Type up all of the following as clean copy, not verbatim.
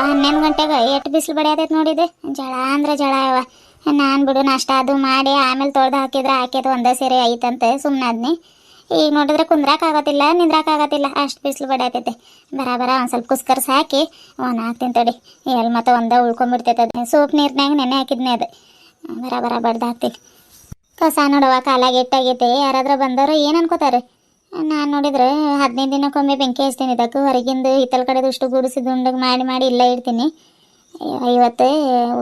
11 ಗಂಟೆಗೆ ಎಷ್ಟು ಬಿಸಿಲು ಬಡಿಯತೈತೆ ನೋಡಿದೆ. ಜಳ ಅಂದ್ರೆ ಜಳ ಅವ. ನಾನು ಬಿಡು ನಾಷ್ಟ ಅದು ಮಾಡಿ ಆಮೇಲೆ ತೊಳ್ದು ಹಾಕಿದ್ದು ಒಂದೇ ಸೇರೆ ಐತಂತೆ ಸುಮ್ಮನಾದ್ನಿ. ಈಗ ನೋಡಿದ್ರೆ ಕುಂದ್ರಾಕಾಗತ್ತಿಲ್ಲ, ನಿಂದ್ರಾಕಾಗತ್ತಿಲ್ಲ, ಅಷ್ಟು ಬಿಸಿಲು ಬಡಿಯತೈತೆ. ಬರ ಒಂದು ಸ್ವಲ್ಪ ಕುಸ್ಕರ್ಸ್ ಹಾಕಿ ಹಾಕ್ತೀನಿ ತಡಿ. ಎಲ್ಲಿ ಮತ್ತೆ ಒಂದೇ ಉಳ್ಕೊಂಡ್ಬಿಡ್ತೈತೆ. ಅದು ಸೋಪ್ ನೀರ್ನಾಗ ನೆನೆ ಹಾಕಿದ್ನಿ. ಅದು ಬರ ಬಡ್ದು ಹಾಕ್ತೀನಿ. ಕಸ ನೋಡವ ಕಾಲಾಗಿ ಇಟ್ಟಾಗೈತೆ. ಯಾರಾದ್ರೂ ಬಂದವರು ಏನು ಅನ್ಕೋತಾರೆ? ನಾನು ನೋಡಿದ್ರೆ 15 ದಿನಕ್ಕೊಮ್ಮೆ ಬೆಂಕಿ ಹಚ್ತೀನಿ. ಇದಕ್ಕೆ ಹೊರಗಿಂದು ಹಿತ್ತಲ ಕಡೆದು ಉಷ್ಟು ಗುಡಿಸಿ ದುಂಡಗೆ ಮಾಡಿ ಇಲ್ಲ ಇಡ್ತೀನಿ. ಇವತ್ತು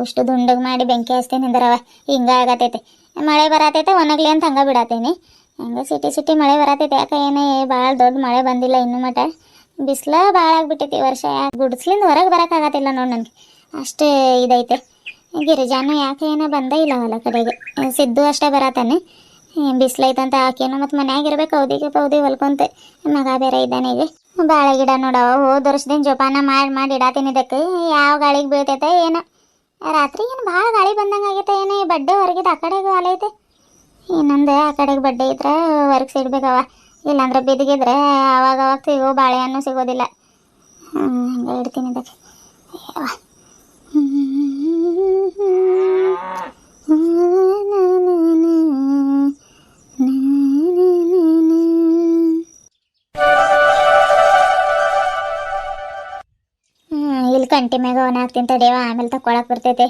ಉಷ್ಟು ದುಂಡಗೆ ಮಾಡಿ ಬೆಂಕಿ ಹಚ್ತೀನಿ ಅಂದರವ. ಹಿಂಗೆ ಆಗತೈತೆ. ಮಳೆ ಬರತೈತೆ ಒಣಗ್ಲಿ ಅಂತ ಹಂಗೆ ಬಿಡತ್ತೀನಿ. ಹಂಗೆ ಸಿಟಿ ಮಳೆ ಬರತೈತೆ. ಯಾಕೆ ಏನೇ ಭಾಳ ದೊಡ್ಡ ಮಳೆ ಬಂದಿಲ್ಲ ಇನ್ನೂ ಮಟ. ಬಿಸಿಲು ಭಾಳ ಆಗಿಬಿಟ್ಟೈತಿ ಈ ವರ್ಷ. ಗುಡಿಸ್ಲಿಂದ ಹೊರಗೆ ಬರೋಕ್ಕಾಗತ್ತಿಲ್ಲ ನೋಡಿ ನನಗೆ, ಅಷ್ಟು ಇದೈತೆ. ಗಿರಿಜಾನು ಯಾಕೆ ಏನೋ ಬಂದೇ ಇಲ್ಲ ಹೊಲ ಕಡೆಗೆ. ಸಿದ್ದು ಅಷ್ಟೇ ಬರತ್ತಾನೆ. ಬಿಸಿಲೈತಂತ ಆಕೇನು ಮತ್ತು ಮನ್ಯಾಗಿರ್ಬೇಕು ಪೌದಿ ಹೊಲ್ಕೊಂತೆ. ಮಗ ಬೇರೆ ಇದ್ದಾನೆ. ಈಗ ಬಾಳೆ ಗಿಡ ನೋಡವ ಹೋದ ವರ್ಷದಿಂದ ಜೋಪಾನ ಮಾಡಿ ಇಡಾತೀನಿ. ಇದಕ್ಕೆ ಯಾವ ಗಾಳಿಗೆ ಬೀಳ್ತೈತೆ ಏನೋ. ರಾತ್ರಿ ಏನು ಭಾಳ ಗಾಳಿ ಬಂದಂಗೆ ಆಗೈತೆ ಏನೋ. ಈ ಬಡ್ಡೆ ಹೊರಗಿದ್ದು ಆ ಕಡೆಗೆ ಹೊಲ ಐತೆ. ಇನ್ನೊಂದು ಆ ಕಡೆಗೆ ಬಡ್ಡೆ ಇದ್ರೆ ಹೊರಗೆ ಸಿಡ್ಬೇಕವ. ಇಲ್ಲಾಂದ್ರೆ ಬಿದ್ದಿಗಿದ್ರೆ ಅವಾಗ ಸಿಗೋ ಬಾಳೆಹಣ್ಣು ಸಿಗೋದಿಲ್ಲ. ಹಂಗೆ ಇಡ್ತೀನಿ ಇದಕ್ಕೆ. ಇಲ್ಲಿ ಕಂಟಿ ಮ್ಯಾಗ ಒಣ ಹಾಕ್ತೀನಿ ತಡಿಯವ. ಆಮೇಲೆ ತಕೊಳಕ್ ಬರ್ತೈತೆ.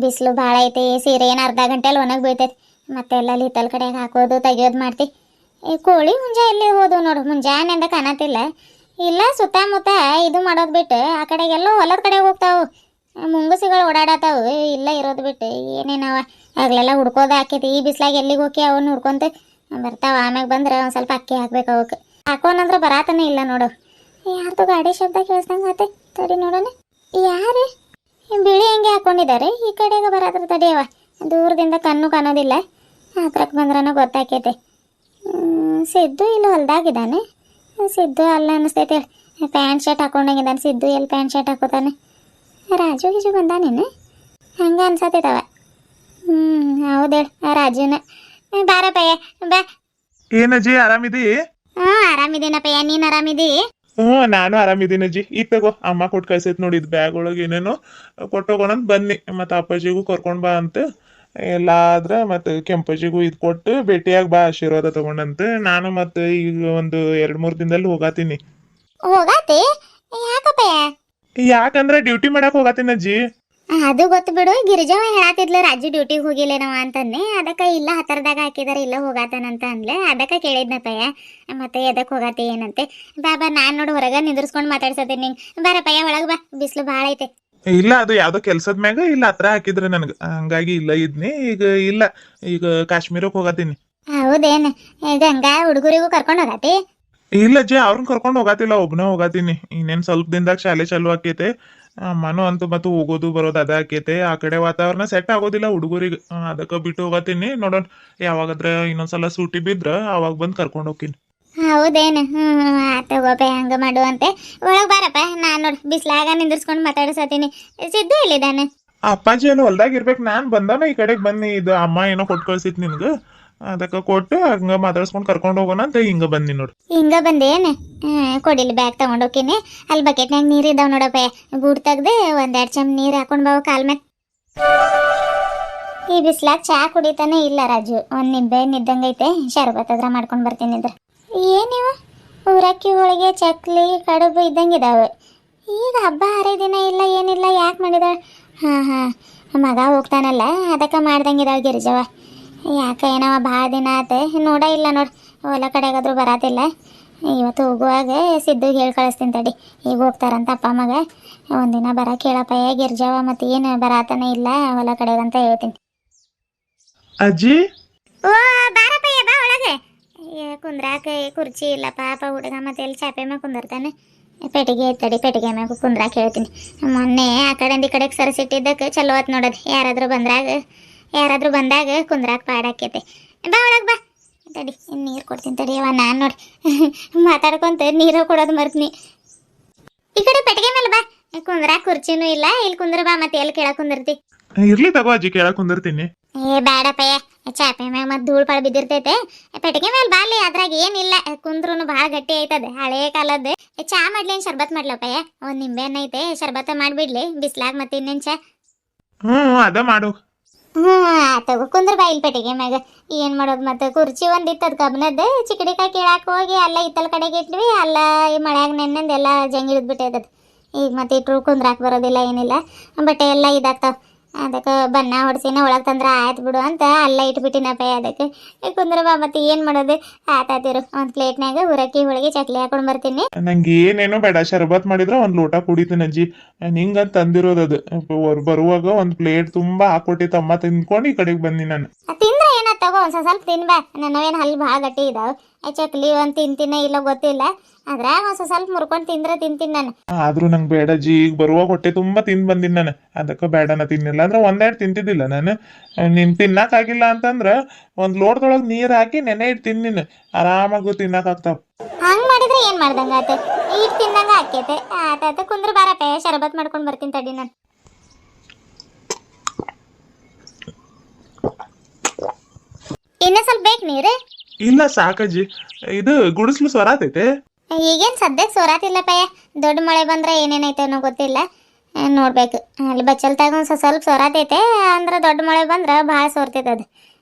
ಬಿಸಿಲು ಭಾಳ ಐತೆ. ಸೀರೆ ಏನು ಅರ್ಧ ಗಂಟೆಲಿ ಒಣಗಿ ಬೀಳ್ತೈತೆ. ಮತ್ತೆ ಎಲ್ಲ ಹಿತ್ತಲ ಕಡೆಗೆ ಹಾಕೋದು ತೆಗಿಯೋದು ಮಾಡ್ತಿ. ಈ ಕೋಳಿ ಮುಂಜಾ ಎಲ್ಲಿ ಹೋದವು ನೋಡು. ಮುಂಜಾನೆಯಿಂದ ಕಾಣತಿಲ್ಲ. ಇಲ್ಲ ಸುತ್ತಮುತ್ತ ಇದು ಮಾಡೋದು ಬಿಟ್ಟು ಆ ಕಡೆಗೆಲ್ಲ ಹೊಲದ ಕಡೆಗೆ ಹೋಗ್ತಾವು. ಮುಂಗುಸಿಗಳು ಓಡಾಡತಾವು. ಇಲ್ಲ ಇರೋದು ಬಿಟ್ಟು ಏನೇನವ ಆಗ್ಲೆಲ್ಲ ಹುಡ್ಕೋದು ಹಾಕೈತಿ. ಈ ಬಿಸ್ಲಾಗ ಎಲ್ಲಿಗೆ ಹೋಗಿ ಅವನ್ನ ಹುಡ್ಕೊಂತ ಬರ್ತಾವ. ಆಮ್ಯಾಗ ಬಂದ್ರೆ ಒಂದು ಸ್ವಲ್ಪ ಅಕ್ಕಿ ಹಾಕ್ಬೇಕು ಅವಕ್ಕೆ. ಹಾಕೋನಂದ್ರೆ ಬರಾತನೇ ಇಲ್ಲ ನೋಡು. ಯಾರ್ದು ಗಾಡಿ ಶಬ್ದ ಕೇಳಿಸ್ದಂಗೆ ಆತೆ. ತಡಿ ನೋಡೋಣ. ಯಾರು ಬಿಳಿ ಹಂಗೆ ಹಾಕೊಂಡಿದ್ದಾರೆ. ಈ ಕಡೆಗೆ ಬರಾತ್ರ ತಡಿಯವ. ದೂರದಿಂದ ಕಣ್ಣು ಕಾಣೋದಿಲ್ಲ. ಹತ್ರಕ್ಕೆ ಬಂದ್ರೂ ಗೊತ್ತಾಕೈತೆ. ಸಿದ್ದು ಇಲ್ಲಿ ಹೊಲ್ದಾಗಿದ್ದಾನೆ. ಸಿದ್ದು ಅಲ್ಲ ಅನ್ನಿಸ್ತೈತೆ. ಪ್ಯಾಂಟ್ ಶರ್ಟ್ ಹಾಕೊಂಡೋಗಿದ್ದಾನೆ ಸಿದ್ದು. ಎಲ್ಲಿ ಪ್ಯಾಂಟ್ ಶರ್ಟ್ ಹಾಕೋತಾನೆ? ರಾಜು ಗೀಜು ಬಂದಾನೇನು? ಹಂಗೆ ಅನ್ಸತ್ತೈತವ. ಹೌದೇಳ ರಾಜುನ. ಬಾರಪ್ಪಯ್ಯ ಬಾ. ಏನಜ್ಜಿ ಆರಾಮಿದಿ? ಆರಾಮಿದ್ದೀನಪ್ಪಯ್ಯ. ನೀನು ಆರಾಮಿದಿ? ನಾನು ಆರಾಮಿದ್ದೀನಿ ಅಜ್ಜಿ. ಈಗ ತಗೋ ಅಮ್ಮ ಕೊಟ್ಟು ಕಳ್ಸೈತ್ ನೋಡಿ. ಇದು ಬ್ಯಾಗ್ ಒಳಗೆ ಏನೇನೋ ಕೊಟ್ಟೋಗೋಣಂತ ಬನ್ನಿ. ಮತ್ತು ಅಪ್ಪಾಜಿಗೂ ಕರ್ಕೊಂಡು ಬಾ ಅಂತ ಎಲ್ಲ ಆದ್ರೆ ಮತ್ತು ಕೆಂಪಜ್ಜಿಗೂ ಇದು ಕೊಟ್ಟು ಭೇಟಿಯಾಗಿ ಬಾ, ಆಶೀರ್ವಾದ ತಗೊಂಡಂತೆ. ನಾನು ಮತ್ತು ಈಗ ಒಂದು 2-3 ದಿನದಲ್ಲಿ ಹೋಗಾತೀನಿ. ಹೋಗಾತಿ? ಯಾಕಪ್ಪಯ್ಯ? ಯಾಕಂದ್ರೆ ಡ್ಯೂಟಿ ಮಾಡಕ್ ಹೋಗಾತೀನಿ ಅಜ್ಜಿ. ಅದು ಗೊತ್ತು ಬಿಡು. ಗಿರಿಜವ ಹೇಳತ್ತಿದ್ಲು ರಾಜು ಡ್ಯೂಟಿಗೆ ಹೋಗಿಲ್ಲೇನವ ಅಂತಂದೆ. ಅದಕ್ಕೆ ಇಲ್ಲ ಹತ್ತರದಾಗ ಹಾಕಿದಾರೆ ಇಲ್ಲ ಹೋಗಾತಾನಂತ ಅಂದ್ಲೆ. ಅದಕ್ಕೆ ಕೇಳಿದ್ನಪ್ಪಯ್ಯ. ಮತ್ತೆ ಎದಕ್ಕೆ ಹೋಗಾತಿ ಏನಂತೆ. ಬಾಬಾ ನಾನು ನೋಡು ಹೊರಗೆ ನಿಂದ್ರಿಸ್ಕೊಂಡು ಮಾತಾಡ್ಸತ್ತೀನಿ ನಿಂಗೆ. ಬಾರಪ್ಪಯ್ಯ ಒಳಗೆ ಬಾ. ಬಿಸಿಲು ಭಾಳ ಐತೆ. ಇಲ್ಲ ಅದು ಯಾವ್ದೋ ಕೆಲ್ಸದ ಮ್ಯಾಗ ಇಲ್ಲ ಹತ್ರ ಹಾಕಿದ್ರೆ ನನಗೆ, ಹಂಗಾಗಿ ಇಲ್ಲ ಇದ್ನಿ. ಈಗ ಇಲ್ಲ, ಈಗ ಕಾಶ್ಮೀರಕ್ಕೆ ಹೋಗತ್ತೀನಿ. ಹೌದೇನು? ಗಂಗಾ ಹುಡುಗರಿಗೂ ಕರ್ಕೊಂಡು ಹೋಗತಿ? ಇಲ್ಲ ಅಜ್ಜಿ, ಅವ್ರನ್ನ ಕರ್ಕೊಂಡು ಹೋಗತಿಲ್ಲ, ಒಬ್ಬನೇ ಹೋಗತೀನಿ. ಇನ್ನೇನು ಸ್ವಲ್ಪ ದಿನದಾಗ ಶಾಲೆ ಚಾಲು ಆಕೈತೆ. ಅಮ್ಮನೂ ಅಂತೂ ಮತ್ತು ಹೋಗೋದು ಬರೋದು ಅದ ಆಕೈತೆ. ಆ ಕಡೆ ವಾತಾವರಣ ಸೆಟ್ ಆಗೋದಿಲ್ಲ ಹುಡುಗರಿಗೆ. ಅದಕ್ಕೆ ಬಿಟ್ಟು ಹೋಗತೀನಿ. ನೋಡೋಣ ಯಾವಾಗಾದ್ರೆ ಇನ್ನೊಂದ್ಸಲ ಸೂಟಿ ಬಿದ್ರೆ ಅವಾಗ ಬಂದು ಕರ್ಕೊಂಡು ಹೋಗ್ತೀನಿ. ಹೌದೇನು? ತಗೋಪ ಹಂಗೆ ಮಾಡುವಂತೆ. ಒಳಗೆ ಬಾರಪ್ಪ. ನಾನು ನೋಡಿ ಬಿಸಿಲಾಗ ನಿಂದಿರ್ಸ್ಕೊಂಡು ಮಾತಾಡಿಸತ್ತೀನಿ. ಸಿದ್ದು ಎಲ್ಲಿದ್ದಾನೆ? ಅಪ್ಪಾಜಿ ಏನೋ ಹೊಲ್ದಾಗ ಇರ್ಬೇಕು. ನಾನು ಬಂದಾನ ಈ ಕಡೆಗೆ ಬನ್ನಿ. ಇದು ಅಮ್ಮ ಏನೋ ಕೊಟ್ಟು ಕಳ್ಸಿತ್ ನಿನ್ಗೆ. ಅದಕ್ಕೆ ಕೊಟ್ಟು ಹಂಗೆ ಮಾತಾಡ್ಸ್ಕೊಂಡು ಕರ್ಕೊಂಡು ಹೋಗೋಣ ಅಂತ ಹಿಂಗೆ ಬಂದಿ ನೋಡಿ. ಹಿಂಗೆ ಬಂದೇನು? ಕೊಡಿಲಿ ಬ್ಯಾಗ್ ತಗೊಂಡು ಹೋಗ್ತೀನಿ. ಅಲ್ಲಿ ಬಕೆಟ್ನಾಗ ನೀರು ಇದಾವೆ ನೋಡಪ್ಪ. ಗೂಡು ತೆಗ್ದು 1-2 ಚಮ್ ನೀರು ಹಾಕೊಂಡು ಬಾವು ಕಾಲ್ ಮೇಲೆ. ಈ ಬಿಸಿಲಾಗ ಚಹಾ ಕುಡಿತಾನೆ ಇಲ್ಲ ರಾಜು. ಒಂದು ನಿಂಬೆ ನಿದ್ದಂಗೈತೆ. ಶರ್ಬತ್ ಅದ್ರ ಮಾಡ್ಕೊಂಡು ಬರ್ತೀನಿ ಇದ್ರೆ. ಏನಿವ ಊರಕ್ಕಿ ಹೋಳಿಗೆ ಚಕ್ಲಿ ಕಡುಬು ಇದ್ದಂಗಿದಾವೆ. ಈಗ ಹಬ್ಬ ಹರಿದಿನ ಇಲ್ಲ ಏನಿಲ್ಲ. ಯಾಕೆ ಮಾಡಿದಾಳೆ? ಹಾಂ ಮಗ ಹೋಗ್ತಾನಲ್ಲ ಅದಕ್ಕೆ ಮಾಡ್ದಂಗಿದಾವೆ ಗಿರಿಜವ. ಯಾಕೆ ಏನವ ಭಾಳ ದಿನ ಆತೆ ನೋಡ ಇಲ್ಲ ನೋಡಿ. ಹೊಲ ಕಡೆಗಾದ್ರೂ ಬರಾತಿಲ್ಲ. ಇವತ್ತು ಹೋಗುವಾಗ ಸಿದ್ದುಗೆ ಹೇಳಿ ಕಳಿಸ್ತೀನಿ ತಡಿ. ಈಗ ಹೋಗ್ತಾರಂತ ಅಪ್ಪ ಮಗ. ಒಂದಿನ ಬರಕ್ಕೆ ಹೇಳಪ್ಪಯ್ಯ ಗಿರ್ಜವ. ಮತ್ತು ಏನು ಬರಾತನೇ ಇಲ್ಲ ಹೊಲ ಕಡೆಗಂತ ಹೇಳ್ತೀನಿ. ಅಜ್ಜಿ ಓ ಬಾರಪ್ಪಯ್ಯ ಬಾ ಒಳಗೆ. ಕುಂದ್ರಾಕ ಕುರ್ಚಿ ಇಲ್ಲ ಪಾಪ ಹುಡುಗ. ಮತ್ತೆ ಎಲ್ಲಿ ಚಾಪೆ ಮ್ಯಾಗ ಕುಂದಿರ್ತಾನೆ. ಪೆಟ್ಟಿಗೆ ತಡಿ, ಪೆಟ್ಟಿಗೆ ಮ್ಯಾಗ ಕುಂದ್ರಾಕ ಹೇಳ್ತೀನಿ. ಮೊನ್ನೆ ಆ ಕಡೆಯಿಂದ ಈ ಕಡೆಗೆ ಸರಿಸಿಟ್ಟಿದ್ದಕ್ಕೆ ಚಲೋ ಆತ್ ನೋಡೋದು. ಯಾರಾದ್ರೂ ಬಂದಾಗ ಕುಂದ್ರಾಕ ಪಾಡಾಕೈತೆ. ಬಾ ಒಳಗೆ ಬಾ. ತಡಿ ನೀರು ಕೊಡ್ತೀನಿ ತಡಿಯವ. ನಾನು ನೋಡಿ ಮಾತಾಡ್ಕೊಂತ ನೀರು ಕೊಡೋದು ಮರ್ತೀನಿ. ಈ ಕಡೆ ಪೆಟ್ಟಿಗೆ ಮೇಲೆ ಬಾ. ಕುಂದ್ರಾಕ ಕುರ್ಚಿನೂ ಇಲ್ಲ. ಇಲ್ಲಿ ಕುಂದ್ರ ಬಾ. ಮತ್ತೆ ಎಲ್ಲಿ ಕೇಳಕ್ ಕುಂದಿರ್ತಿ? ಇರ್ಲಿ ತಗೋ ಅಜ್ಜಿ, ಕೇಳಕ್ ಕುಂದಿರ್ತೀನಿ. ಏ ಬೇಡಪ್ಪಯ್ಯ, ಚಾಪೆ ಮ್ಯಾಗ ಮತ್ತೆ ಧೂಳು ಪಾಳು ಬಿದ್ದಿರ್ತೈತೆ. ಪೆಟ್ಟಿಗೆ ಮೇಲೆ ಬಾಲಿ, ಅದ್ರಾಗ ಏನಿಲ್ಲ, ಕುಂದ್ರೂ ಭಾಳ ಗಟ್ಟಿ ಆಯ್ತದ, ಹಳೇ ಕಾಲದ್ದು. ಚಾ ಮಾಡ್ಲಿ ಏನ್ ಶರ್ಬತ್ ಮಾಡ್ಲಪ್ಪಯ್ಯ? ಒಂದ್ ನಿಂಬೆ ಹಣ್ಣು ಐತೆ, ಶರ್ಬತ್ತ ಮಾಡ್ಬಿಡ್ಲಿ ಬಿಸ್ಲಾಗ, ಮತ್ತೆ ಇನ್ನೇನ್ ಚಾ? ಅದ ಮಾಡು. ಆತಗೋ, ಕುಂದ್ರ ಬಾ ಇಲ್ಲಿ ಪೆಟ್ಟಿಗೆ ಮ್ಯಾಗ. ಏನ್ ಮಾಡೋದು ಮತ್ತೆ, ಕುರ್ಚಿ ಒಂದಿತ್ತು ಅದ್ ಕಬ್ನದ್ದು, ಚಿಕಡಿಕಾಯಿ ಕೀಳಾಕ ಹೋಗಿ ಅಲ್ಲ ಇತ್ತಲ್ ಕಡೆಗೆ ಇಟ್ವಿ, ಅಲ್ಲ ಈ ಮಳ್ಯಾಗ ನೆನ್ನೆಂದು ಎಲ್ಲ ಜಂಗಿ ಹಿಡಿದ್ಬಿಟ್ಟೈತದ. ಈಗ ಮತ್ತೆ ಇಟ್ರು ಕುಂದ್ರಾಕ್ ಬರೋದಿಲ್ಲ, ಏನಿಲ್ಲ, ಬಟ್ಟೆ ಎಲ್ಲ ಇದಾಗ್ತಾವ. ಅದಕ್ಕೆ ಬಣ್ಣ ಹೊಡ್ಸಿನ ಒಳಗೆ ತಂದ್ರೆ ಆಯ್ತು ಬಿಡು ಅಂತ ಅಲ್ಲ ಇಟ್ಬಿಟ್ಟಿನಪ್ಪ. ಅದಕ್ಕೆ ಕುಂದ್ರ ಬಾ, ಮತ್ತೆ ಏನು ಮಾಡೋದು? ಆತಾತಿರು, ಒಂದು ಪ್ಲೇಟ್ನಾಗ ಉರಕ್ಕಿ ಹೋಳಿಗೆ ಚಕ್ಲಿ ಹಾಕೊಂಡು ಬರ್ತೀನಿ. ನಂಗೆ ಏನೇನೋ ಬೇಡ, ಶರ್ಬತ್ ಮಾಡಿದ್ರೆ ಒಂದ್ ಲೋಟ ಕುಡಿತೀನಿ ಅಜ್ಜಿ. ನಿಂಗಂತ ತಂದಿರೋದು ಅದು. ಬರುವಾಗ ಒಂದ್ ಪ್ಲೇಟ್ ತುಂಬಾ ಹಾಕೊಟ್ಟಿತ್ತು ಅಮ್ಮ, ತಿನ್ಕೊಂಡು ಈ ಕಡೆಗೆ ಬಂದಿ ನಾನು. ತಿಂದ್ರೆ ಏನ ತಗೋ, ಒಂದು ಸ್ವಲ್ಪ ತಿನ್ಬಾ. ನನ್ನವೇನು ಹಲ್ಲು ಭಾಳ ಗಟ್ಟಿ ಇದಾವೆ. ಚಕ್ಲಿ ಒಂದು ತಿಂತೀನ ಇಲ್ಲ ಗೊತ್ತಿಲ್ಲ, ಅದ್ರಾಗ ಒಂದು ಸ್ವಲ್ಪ ಮುರ್ಕೊಂಡು ತಿಂದ್ರೆ ತಿಂತೀನಿ ನಾನು. ಆದ್ರೂ ನಂಗೆ ಬೇಡ ಅಜ್ಜಿ, ಈಗ ಬರುವಾಗ ಹೊಟ್ಟೆ ತುಂಬಾ ತಿಂದ್ ಬಂದಿನಿ ನಾನು. ಅದಕ್ಕೆ ಬೇಡನ ತಿನ್ನಿಲ್ಲ ಅಂದ್ರೆ ಒಂದೆರಡು ತಿಂತಿದ್ದಿಲ್ಲ ನಾನು. ನೀನ್ ತಿನ್ನಕ್ಕಾಗಿಲ್ಲ ಅಂತಂದ್ರ ಒಂದ್ ಲೋಟದೊಳಗೆ ನೀರ್ ಹಾಕಿ ನೆನೆ ಇಟ್ಟು ತಿನ್ನಿನ, ಆರಾಮಾಗಿ ತಿನ್ನಕ್ಕಾಗ್ತಾವ. ಹಂಗ್ ಮಾಡಿದ್ರೆ ಏನ್ ಮಾಡ್ದಂಗ ಆತ, ಈಟ್ ತಿಂದಂಗ ಆಕೈತೆ. ಆತಾತ, ಕುಂದ್ರ ಬಾರಪ್ಪ, ಶರಬತ್ ಮಾಡ್ಕೊಂಡು ಬರ್ತೀನಿ ತಡಿ ನಾನು. ಇನ್ನ ಸ್ವಲ್ಪ ಬೇಕು ನೀರು? ಇಲ್ಲ ಸಾಕಜ್ಜಿ, ಇದು ಗುಡಿಸ್ಲು ಸ್ವರಾತೈತೆ. ಈಗೇನು ಸದ್ಯಕ್ಕೆ ಸೋರಾತಿಲ್ಲಪ್ಪಯ್ಯ. ದೊಡ್ಡ ಮಳೆ ಬಂದ್ರೆ ಏನೇನೈತೆ ಅನ್ನೋ ಗೊತ್ತಿಲ್ಲ, ನೋಡ್ಬೇಕು. ಅಲ್ಲಿ ಬಚ್ಚಲ್ತಾಗ ಒಂದು ಸ್ವಲ್ಪ ಸೋರಾತೈತೆ, ಅಂದ್ರೆ ದೊಡ್ಡ ಮಳೆ ಬಂದ್ರೆ ಭಾಳ ಸೋರ್ತೈತೆ ಅದು.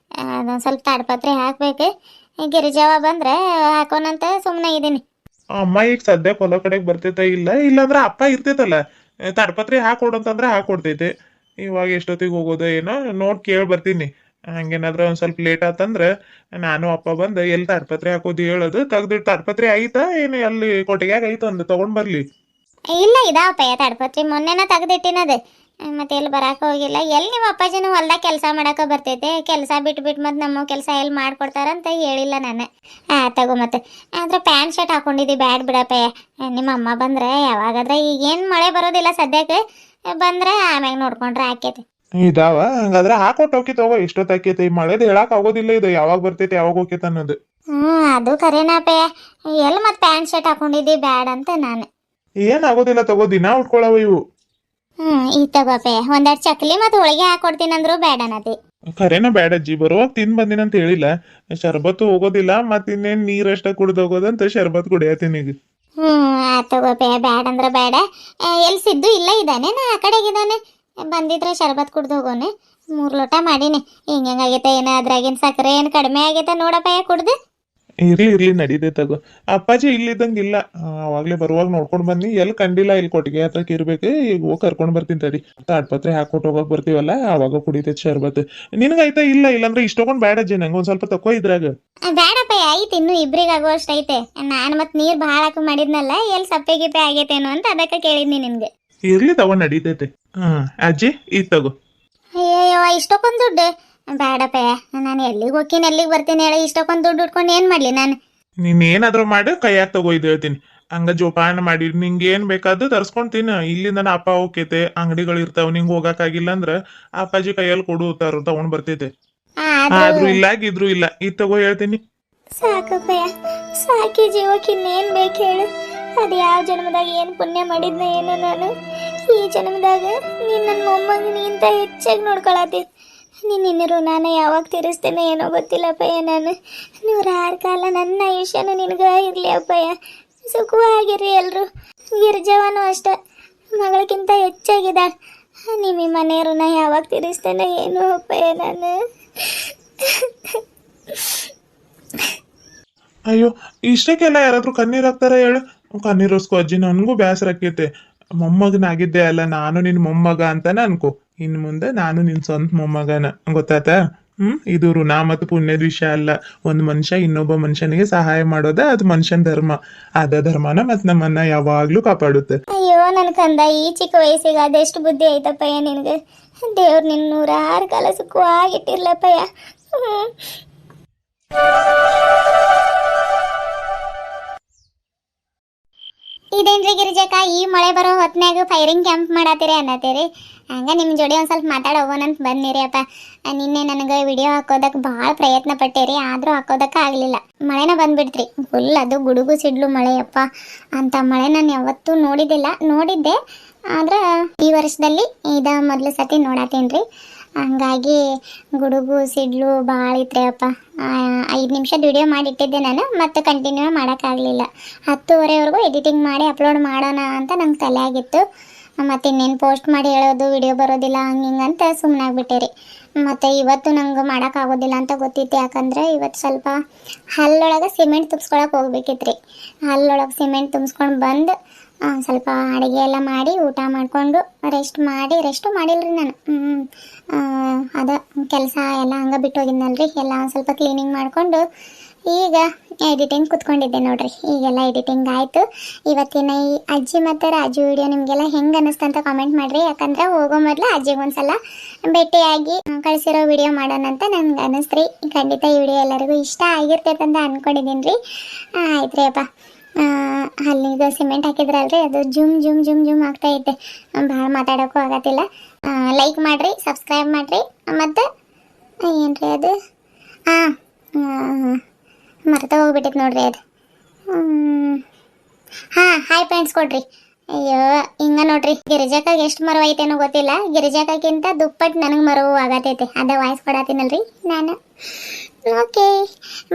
ಅದೊಂದು ಸ್ವಲ್ಪ ತಾಡ್ಪತ್ರೆ ಹಾಕ್ಬೇಕು. ಗಿರಿಜಾವ ಬಂದ್ರೆ ಹಾಕೋಣಂತ ಸುಮ್ಮನೆ ಇದ್ದೀನಿ. ಅಮ್ಮ ಈಗ ಸದ್ಯಕ್ಕೆ ಹೊಲ ಕಡೆಗೆ ಬರ್ತೈತೆ, ಇಲ್ಲ ಇಲ್ಲಾಂದ್ರೆ ಅಪ್ಪ ಇರ್ತೈತಲ್ಲ, ತಾಡ್ಪತ್ರಿ ಹಾಕೊಡಂತಂದ್ರೆ ಹಾಕೊಡ್ತೈತೆ. ಇವಾಗ ಎಷ್ಟೊತ್ತಿಗೆ ಹೋಗೋದು ಏನೋ ನೋಡ್ ಕೇಳಿ ಬರ್ತೀನಿ. ಹಂಗೇನಾದ್ರೆ ಒಂದ್ ಸ್ವಲ್ಪ ಲೇಟ್ ಆತಂದ್ರೆ ನಾನು ಅಪ್ಪ ಬಂದು ಎಲ್ಲಿ ತಾಡ್ಪತ್ರಿ ಹಾಕೋದು ಹೇಳೋದು, ತೆಗ್ದಿಟ್ಟು ತಾಡ್ಪತ್ರಿ ಆಯ್ತಾ ಏನು ಅಲ್ಲಿ ಕೊಟ್ಟಿಗ್ಯಾಗ ಐತ ಒಂದು ತಗೊಂಡ್ ಬರ್ಲಿ. ಇಲ್ಲ ಇದಾವಪ್ಪಯ್ಯ ತಾಡ್ಪತ್ರಿ, ಮೊನ್ನೆನ ತೆಗ್ದಿಟ್ಟಿನದು. ಮತ್ತೆ ಎಲ್ಲಿ ಬರಾಕ ಹೋಗಿಲ್ಲ. ಎಲ್ಲಿ ನಿಮ್ಮ ಅಪ್ಪಾಜಿನೂ ಹೊಲ್ದಾಗ ಕೆಲಸ ಮಾಡಕ್ಕೆ ಬರ್ತೈತೆ, ಕೆಲಸ ಬಿಟ್ಬಿಟ್ಟು ಮತ್ತೆ ನಮ್ಮ ಕೆಲಸ ಎಲ್ಲಿ ಮಾಡ್ಕೊಡ್ತಾರಂತ ಹೇಳಿಲ್ಲ ನಾನು. ತಗೋ ಮತ್ತೆ. ಆದ್ರೆ ಪ್ಯಾಂಟ್ ಶರ್ಟ್ ಹಾಕೊಂಡಿದ್ದಿ ಬ್ಯಾಡ್ ಬಿಡಪ್ಪಯ್ಯ. ನಿಮ್ಮ ಅಮ್ಮ ಬಂದ್ರೆ ಯಾವಾಗಾದ್ರೆ, ಈಗೇನು ಮಳೆ ಬರೋದಿಲ್ಲ ಸದ್ಯಕ್ಕೆ, ಬಂದ್ರೆ ಆಮ್ಯಾಗ ನೋಡ್ಕೊಂಡ್ರೆ ಆಕೈತಿ. ಇದಾವ ಹಂಗಾದ್ರೆ ಹಾಕೊಟ್ಟು ಹೋಗಿ ತಗೋ, ಎಷ್ಟೊತ್ತಾಕೈತೆ ಈ ಮಳೆದು ಹೇಳಕ್ ಆಗೋದಿಲ್ಲ, ಇದು ಯಾವಾಗ ಬರ್ತೈತೆ ಯಾವಾಗ ಹೋಗ್ತೈತೆ ಅನ್ನೋದು. ಅದು ಕರೇನಪ್ಪಯ್ಯ. ಎಲ್ಲಿ ಮತ್ತೆ ಪ್ಯಾಂಟ್ ಶರ್ಟ್ ಹಾಕೊಂಡಿದ್ದಿ ಬ್ಯಾಡ್ ಅಂತ ನಾನು. ಏನ್ ಆಗೋದಿಲ್ಲ ತಗೋ, ದಿನ ಉಟ್ಕೊಳವ ಇವು. ಈ ತಗೋಪ್ಪಯ್ಯ, ಒಂದೆರಡು ಚಕ್ಲಿ ಮತ್ತೆ ಹೋಳಿಗೆ ಹಾಕೊಡ್ತೀನಿ ಅಂದ್ರು ಬೇಡ ಅನ್ನತಿ. ಖರೇನ ಬ್ಯಾಡ ಅಜ್ಜಿ, ಬರುವಾಗ ತಿಂದ್ ಬಂದಿನಂತ ಹೇಳಿಲ್ಲ. ಶರ್ಬತ್ತು ಹೋಗೋದಿಲ್ಲ, ಮತ್ತೆ ಇನ್ನೇನ್ ನೀರಷ್ಟ ಕುಡ್ದು ಹೋಗೋದಂತ ಶರ್ಬತ್ ಕುಡಿಯತ್ತೀನಿ ಈಗ. ತಗೋಪ್ಪಯ್ಯ, ಬ್ಯಾಡ ಅಂದ್ರೆ ಬೇಡ. ಎಲ್ಲಿ ಸಿದ್ದು ಇಲ್ಲ ಇದ್ದಾನೆ, ನಾ ಆ ಕಡೆಗಿದ್ದಾನೆ. ಬಂದಿದ್ರೆ ಶರ್ಬತ್ ಕುಡ್ದು ಹೋಗೋನೆ. 3 ಲೋಟ ಮಾಡೀನಿ. ಹಿಂಗಂಗಾಗೈತೆ ಏನೋ, ಅದ್ರಾಗಿನ ಸಕ್ಕರೆ ಏನು ಕಡಿಮೆ ಆಗೈತೆ ನೋಡಪ್ಪಯ್ಯ ಕುಡ್ದು. ಇರ್ಲಿ ನಡೀದೆ ತಗೋ. ಅಪ್ಪಾಜಿ ಇಲ್ಲಿದ್ದಂಗಿಲ್ಲ, ಅವಾಗ್ಲೇ ಬರುವಾಗ ನೋಡ್ಕೊಂಡ್ ಬನ್ನಿ, ಎಲ್ಲಿ ಕಂಡಿಲ್ಲ, ಇಲ್ಲಿ ಕೊಟ್ಟಿಗೆ ಹತ್ರಕ್ಕೆ ಇರ್ಬೇಕು. ಈಗ ಹೋಗಿ ಕರ್ಕೊಂಡ್ ಬರ್ತೀನಿ ತಡಿ. ತಾಡ್ಪತ್ರೆ ಹಾಕೊಟ್ಟು ಹೋಗಕ್ ಬರ್ತೀವಲ್ಲ, ಅವಾಗ ಕುಡಿತೈತಿ ಶರ್ಬತ್. ನಿನಗೈತಾ? ಇಲ್ಲ ಇಲ್ಲಾಂದ್ರೆ ಇಷ್ಟೊಂಡ್ ಬ್ಯಾಡ ಅಜ್ಜಿ, ನಂಗೆ ಒಂದ್ ಸ್ವಲ್ಪ ತಕೋ ಇದ್ರಾಗ. ಬೇಡಪ್ಪಯ್ಯ, ಐತಿ ಇನ್ನು ಇಬ್ರಿಗೆ ಆಗೋಷ್ಟು ಐತೆ. ನಾನು ಮತ್ತೆ ನೀರು ಭಾಳ ಹಾಕಿ ಮಾಡಿದ್ನಲ್ಲ, ಎಲ್ಲಿ ಸಪ್ಪೆ ಗಿಪ್ಪೆ ಆಗೈತೇನೋ ಅಂತ ಅದಕ್ಕೆ ಕೇಳಿದ್ನಿ ನಿನ್ಗೆ. ಇರ್ಲಿ ತಗೋ, ನಡೀತೈತೆ. ಅಜ್ಜಿ ಈಗ ತಗೋ. ಅಯ್ಯಯ್ಯವ, ಇಷ್ಟಕ್ಕೊಂದು ದುಡ್ಡು ಬೇಡಪ್ಪಯ್ಯ. ನಾನು ಎಲ್ಲಿಗೆ ಹೋಗ್ತೀನಿ ಎಲ್ಲಿಗೆ ಬರ್ತೀನಿ ಹೇಳಿ, ಇಷ್ಟಕ್ಕೊಂದು ದುಡ್ಡು ಉಟ್ಕೊಂಡು ಏನು ಮಾಡಲಿ ನಾನು? ನೀನ್ ಏನಾದ್ರು ಮಾಡಿ ಕೈಯಾಗ ತಗೋ, ಇದು ಹೇಳ್ತೀನಿ. ಹಂಗ ಜೋಪಾನ ಮಾಡಿ ನಿಂಗೆ ಏನ್ ಬೇಕಾದ್ದು ತರ್ಸ್ಕೊಂತೀನಿ. ಇಲ್ಲಿಂದ ಅಪ್ಪ ಹೋಗ್ತೈತೆ, ಅಂಗಡಿಗಳು ಇರ್ತಾವ, ನಿಂಗೆ ಹೋಗಕ್ಕಾಗಿಲ್ಲ ಅಂದ್ರ ಅಪ್ಪಾಜಿ ಕೈಯಲ್ಲಿ ಕೊಡುತ್ತಾರ, ತಗೊಂಡ್ ಬರ್ತೈತೆ. ಆದ್ರೂ ಇಲ್ಲ ಇದ್ರು ಇಲ್ಲ, ಇದು ತಗೋ ಹೇಳ್ತೀನಿ. ಸಾಕಪ್ಪಯ್ಯ, ಸಾಕಿ ಜೀವಕ್ಕೆ ಇನ್ನೇನು ಬೇಕು ಹೇಳು? ಅದು ಯಾವ ಜನ್ಮದಾಗ ಏನು ಪುಣ್ಯ ಮಾಡಿದ್ನ ಏನೋ ನಾನು. ಈ ಜನ್ಮದಾಗ ನೀನು ನನ್ನ ಮೊಮ್ಮಗನಿಗಿಂತ ಹೆಚ್ಚಾಗಿ ನೋಡ್ಕೊಳತ್ತಿ. ನೀನು ಇನ್ನಿರು, ನಾನು ಯಾವಾಗ ತೀರಿಸ್ತೇನೆ ಏನೋ ಗೊತ್ತಿಲ್ಲಪ್ಪಯ್ಯ. ನಾನು 106 ಕಾಲ ನನ್ನ ಆಯುಷ್ಯನೂ ನಿನಗೆ ಇರಲಿ ಅಪ್ಪಯ್ಯ. ಸುಖವಾಗಿರ್ರಿ ಎಲ್ಲರೂ. ಗಿರ್ಜವನು ಅಷ್ಟೆ, ಮಗಳಿಗಿಂತ ಹೆಚ್ಚಾಗಿದ್ದಾಳೆ. ನಿಮ್ಮ ಮನೆ ಋಣ ಯಾವಾಗ ತೀರಿಸ್ತೇನೆ ಏನೋ ಅಪ್ಪಯ್ಯ ನಾನು. ಅಯ್ಯೋ, ಇಷ್ಟಕ್ಕೆಲ್ಲ ಯಾರಾದ್ರೂ ಕಣ್ಣೀರ್ ಹಾಕ್ತಾರ ಹೇಳು? ಕಣ್ಣೀರೋಸ್ಕೋ ಅಜ್ಜಿ, ನನ್ಗೂ ಬೇಸರ ಆಕೈತೆ. ಮೊಮ್ಮಗನಾಗಿದ್ದೆ ಅಲ್ಲ, ನಾನು ನಿನ್ ಮೊಮ್ಮಗ ಅಂತಾನೆ ಅನ್ಕೋ. ಇನ್ ಮುಂದೆ ನಾನು ನಿನ್ ಸ್ವಂತ ಮೊಮ್ಮಗನ, ಗೊತ್ತಾತ? ಇದು ಋಣ ಮತ್ತು ಪುಣ್ಯದ ವಿಷಯ ಅಲ್ಲ. ಒಂದು ಮನುಷ್ಯ ಇನ್ನೊಬ್ಬ ಮನುಷ್ಯನಿಗೆ ಸಹಾಯ ಮಾಡೋದ ಅದು ಮನುಷ್ಯನ ಧರ್ಮ. ಅದ ಧರ್ಮನ ಮತ್ ನಮ್ಮನ್ನ ಯಾವಾಗ್ಲೂ ಕಾಪಾಡುತ್ತೆ. ಅಯ್ಯೋ ನನ್ ಕಂದ, ಈ ಚಿಕ್ಕ ವಯಸ್ಸಿಗೆ ಅದೆಷ್ಟು ಬುದ್ಧಿ ಐತಪ್ಪಯ್ಯ ನಿನಗೆ. ದೇವ್ರು ನಿನ್ನ 106 ಕಾಲ ಸುಖವಾಗಿಟ್ಟಿರ್ಲಪ್ಪಯ್ಯ. ಇದೇನ್ರಿ ಗಿರಿಜಕ್ಕ, ಈ ಮಳೆ ಬರೋ ಹೊತ್ನ್ಯಾಗ ಫೈರಿಂಗ್ ಕ್ಯಾಂಪ್ ಮಾಡತ್ತೀರಿ ಅನ್ನತ್ತೀರಿ. ಹಂಗ ನಿಮ್ಮ ಜೋಡಿ ಒಂದು ಸ್ವಲ್ಪ ಮಾತಾಡೋಗೋಣಂತ ಬಂದಿರಿ ಅಪ್ಪ. ನಿನ್ನೆ ನನಗೆ ವಿಡಿಯೋ ಹಾಕೋದಕ್ಕೆ ಭಾಳ ಪ್ರಯತ್ನ ಪಟ್ಟೇರಿ, ಆದರೂ ಹಾಕೋದಕ್ಕೆ ಆಗಲಿಲ್ಲ. ಮಳೆನ ಬಂದ್ಬಿಡ್ತ್ರಿ ಫುಲ್. ಅದು ಗುಡುಗು ಸಿಡ್ಲು ಮಳೆಯಪ್ಪ, ಅಂಥ ಮಳೆ ನಾನು ಯಾವತ್ತೂ ನೋಡಿದ್ದೆ. ಆದ್ರೆ ಈ ವರ್ಷದಲ್ಲಿ ಮೊದಲು ಸತಿ ನೋಡತ್ತೀನಿ ರೀ. ಹಂಗಾಗಿ ಗುಡುಗು ಸಿಡ್ಲು ಭಾಳ ಇತ್ರಿ ಅಪ್ಪ. 5 ನಿಮಿಷದ ವಿಡಿಯೋ ಮಾಡಿಟ್ಟಿದ್ದೆ ನಾನು, ಮತ್ತು ಕಂಟಿನ್ಯೂ ಮಾಡೋಕ್ಕಾಗಲಿಲ್ಲ. 10:30ವರೆಗೂ ಎಡಿಟಿಂಗ್ ಮಾಡಿ ಅಪ್ಲೋಡ್ ಮಾಡೋಣ ಅಂತ ನಂಗೆ ತಲೆ ಆಗಿತ್ತು. ಮತ್ತು ಇನ್ನೇನು ಪೋಸ್ಟ್ ಮಾಡಿ ಹೇಳೋದು ವಿಡಿಯೋ ಬರೋದಿಲ್ಲ ಹಂಗಿಂಗಂತ ಸುಮ್ಮನಾಗ್ಬಿಟ್ಟೆ ರೀ. ಮತ್ತು ಇವತ್ತು ನಂಗೆ ಮಾಡೋಕ್ಕಾಗೋದಿಲ್ಲ ಅಂತ ಗೊತ್ತಿತ್ತು. ಯಾಕಂದರೆ ಇವತ್ತು ಸ್ವಲ್ಪ ಹಲ್ಲೊಳಗೆ ಸಿಮೆಂಟ್ ತುಂಬಿಸ್ಕೊಳಕ್ಕೆ ಹೋಗ್ಬೇಕಿತ್ತು ರೀ. ಹಲ್ಲೊಳಗೆ ಸಿಮೆಂಟ್ ತುಂಬಿಸ್ಕೊಂಡು ಬಂದು ಸ್ವಲ್ಪ ಅಡುಗೆ ಎಲ್ಲ ಮಾಡಿ ಊಟ ಮಾಡಿಕೊಂಡು ರೆಸ್ಟು ಮಾಡಿಲ್ರಿ ನಾನು. ಅದ ಕೆಲಸ ಎಲ್ಲ ಹಂಗೆ ಬಿಟ್ಟು ಹೋಗಿದ್ನಲ್ರಿ, ಎಲ್ಲ ಒಂದು ಸ್ವಲ್ಪ ಕ್ಲೀನಿಂಗ್ ಮಾಡಿಕೊಂಡು ಈಗ ಎಡಿಟಿಂಗ್ ಕುತ್ಕೊಂಡಿದ್ದೆ ನೋಡ್ರಿ. ಈಗೆಲ್ಲ ಎಡಿಟಿಂಗ್ ಆಯಿತು. ಇವತ್ತಿನ ಈ ಅಜ್ಜಿ ಮತ್ತು ರಾಜು ವಿಡಿಯೋ ನಿಮಗೆಲ್ಲ ಹೆಂಗೆ ಅನ್ನಿಸ್ತು ಅಂತ ಕಾಮೆಂಟ್ ಮಾಡಿರಿ. ಯಾಕಂದ್ರೆ ಹೋಗೋ ಮೊದಲು ಅಜ್ಜಿಗೆ ಒಂದ್ಸಲ ಭೇಟಿಯಾಗಿ ಕಳಿಸಿರೋ ವಿಡಿಯೋ ಮಾಡೋಣ ಅಂತ ನನಗೆ ಅನ್ನಿಸ್ತ್ರಿ. ಖಂಡಿತ ಈ ವಿಡಿಯೋ ಎಲ್ಲರಿಗೂ ಇಷ್ಟ ಆಗಿರ್ತೈತೆ ಅಂತ ಅಂದ್ಕೊಂಡಿದ್ದೀನಿ ರೀ. ಆಯ್ತು ರೀ ಅಪ್ಪ. ಅಲ್ಲಿಗೆ ಸಿಮೆಂಟ್ ಹಾಕಿದ್ರಲ್ರಿ, ಅದು ಜುಮ್ ಜುಮ್ ಜುಮ್ ಜುಮ್ ಆಗ್ತಾಯಿದೆ. ಭಾಳ ಮಾತಾಡೋಕ್ಕೂ ಆಗತ್ತಿಲ್ಲ. ಲೈಕ್ ಮಾಡಿರಿ, ಸಬ್ಸ್ಕ್ರೈಬ್ ಮಾಡಿರಿ, ಮತ್ತು ಏನು ರೀ ಅದು ಮರ್ತ ಹೋಗ್ಬಿಟ್ಟಿತ್ತು ನೋಡ್ರಿ ಅದು. ಹಾಯ್ ಫ್ರೆಂಡ್ಸ್ ಕೊಡ್ರಿ. ಅಯ್ಯೋ ಹಿಂಗೆ ನೋಡ್ರಿ, ಗಿರಿಜಾಕಾಗ ಎಷ್ಟು ಮರವು ಐತೇನೋ ಗೊತ್ತಿಲ್ಲ, ಗಿರಿಜಾಕಿಂತ ದುಪ್ಪಟ್ಟು ನನಗೆ ಮರವು ಆಗತೈತೆ. ಅದೇ ವಾಯ್ಸ್ ಕೊಡತ್ತೀನಲ್ರಿ ನಾನು. ಓಕೆ,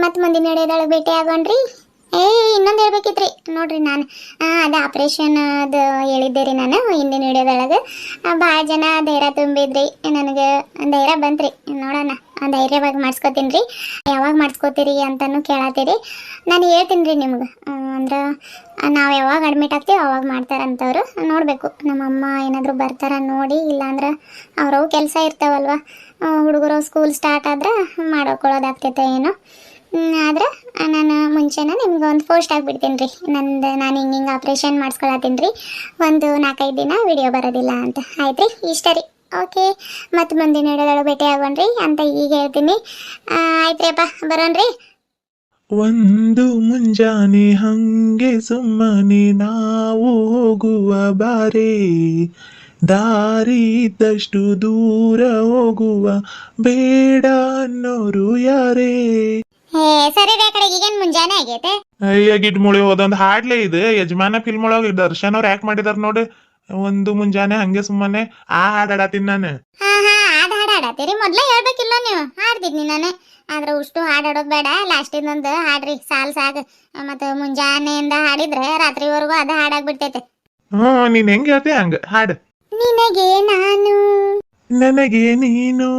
ಮತ್ತು ಮುಂದಿನ ವಿಡಿಯೋದೊಳಗೆ ಭೇಟಿ ಆಗೋಣ್ರಿ. ಇನ್ನೊಂದು ಹೇಳ್ಬೇಕಿತ್ರಿ ನೋಡ್ರಿ. ನಾನು ಅದೇ ಆಪ್ರೇಷನ್ ಅದು ಹೇಳಿದ್ದೆ ರೀ ನಾನು ಹಿಂದಿನ ವಿಡಿಯೋದೊಳಗೆ. ಭಾಳ ಜನ ಧೈರ್ಯ ತುಂಬಿದ್ರಿ, ನನಗೆ ಧೈರ್ಯ ಬಂತ್ರಿ. ನೋಡೋಣ, ಧೈರ್ಯವಾಗಿ ಮಾಡಿಸ್ಕೊತೀನಿ ರೀ. ಯಾವಾಗ ಮಾಡಿಸ್ಕೋತೀರಿ ಅಂತಲೂ ಕೇಳತ್ತೀರಿ. ನಾನು ಹೇಳ್ತೀನಿ ರೀ ನಿಮ್ಗೆ. ಅಂದ್ರೆ ನಾವು ಯಾವಾಗ ಅಡ್ಮಿಟ್ ಆಗ್ತೀವಿ ಅವಾಗ ಮಾಡ್ತಾರಂತವ್ರು. ನೋಡಬೇಕು, ನಮ್ಮಮ್ಮ ಏನಾದರೂ ಬರ್ತಾರ ನೋಡಿ. ಇಲ್ಲಾಂದ್ರೆ ಅವ್ರವು ಕೆಲಸ ಇರ್ತಾವಲ್ವ, ಹುಡುಗರು ಸ್ಕೂಲ್ ಸ್ಟಾರ್ಟ್ ಆದ್ರೆ ಮಾಡ್ಕೊಳ್ಳೋದಾಗ್ತೈತೆ ಏನೋ. ಆದ್ರೆ ನಾನು ಮುಂಚೆನೇ ನಿಮ್ಗೆ ಒಂದು ಪೋಸ್ಟ್ ಆಗಿಬಿಡ್ತೀನಿ ರೀ. ನಾನು ಹಿಂಗೆ ಆಪ್ರೇಷನ್ ಮಾಡಿಸ್ಕೊಳತ್ತೀನಿ ರೀ, ಒಂದು 4-5 ದಿನ ವಿಡಿಯೋ ಬರೋದಿಲ್ಲ ಅಂತ. ಆಯ್ತು ರೀ, ಇಷ್ಟ ರೀ. ಓಕೆ, ಮತ್ತು ಮುಂದಿನ ವಿಡಿಯೋದೊಳಗೆ ಭೇಟಿ ಆಗೋಣ್ರಿ ಅಂತ ಈಗ ಹೇಳ್ತೀನಿ. ಆಯ್ತು ರೀ ಅಪ್ಪ, ಬರೋಣ್ರಿ. ಒಂದು ಮುಂಜಾನೆ ಹಂಗೆ ಸುಮ್ಮನೆ ನಾವು ಹೋಗುವ ಬಾರೆ, ದಾರಿ ಇದ್ದಷ್ಟು ದೂರ ಹೋಗುವ ಬೇಡ ಅನ್ನೋರು ಯಾರೇ. ಸರಿ ರೀ, ಆ ಕಡೆ ಈಗೇನು ಮುಂಜಾನೆ ಆಗೈತೆ. ಅಯ್ಯ ಗಿಡ್ ಮುಳಿ ಹೋದೊಂದು ಹಾಡ್ಲೇ ಇದು ಯಜಮಾನ ಫಿಲ್ಮ್ ಒಳಗೆ ದರ್ಶನ್ ಅವ್ರು ಯಾಕೆ ಮಾಡಿದಾರ ನೋಡಿ. ಒಂದು ಮುಂಜಾನೆ ಹಂಗೆ ಸುಮ್ಮನೆ ಹಾಡಾಡತೀನಿ ನಾನು. ಅದು ಹಾಡಾಡತ್ತೀರಿ, ಮೊದ್ಲೇ ಹೇಳ್ಬೇಕಿಲ್ಲ ನೀವು. ಹಾಡ್ತಿದ್ನಿ ನಾನು, ಆದ್ರೆ ಉಷ್ಟು ಹಾಡಾಡೋದು ಬೇಡ. ಲಾಸ್ಟಿಂದೊಂದು ಹಾಡ್ರಿ, ಸಾಕು. ಮತ್ತು ಮುಂಜಾನೆಯಿಂದ ಹಾಡಿದ್ರೆ ರಾತ್ರಿವರೆಗೂ ಅದು ಹಾಡಾಗ್ಬಿಡ್ತೈತೆ. ನೀನ್ ಹೆಂಗ್ ಹೇಳ್ತಿ ಹಂಗ ಹಾಡು. ನಿನಗೆ ನಾನು, ನನಗೆ ನೀನು,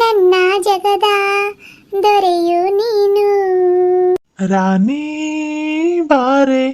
ನನ್ನ ಜಗದ ದೊರೆಯು ನೀನು, ರಾಣಿ ಬಾರೆ.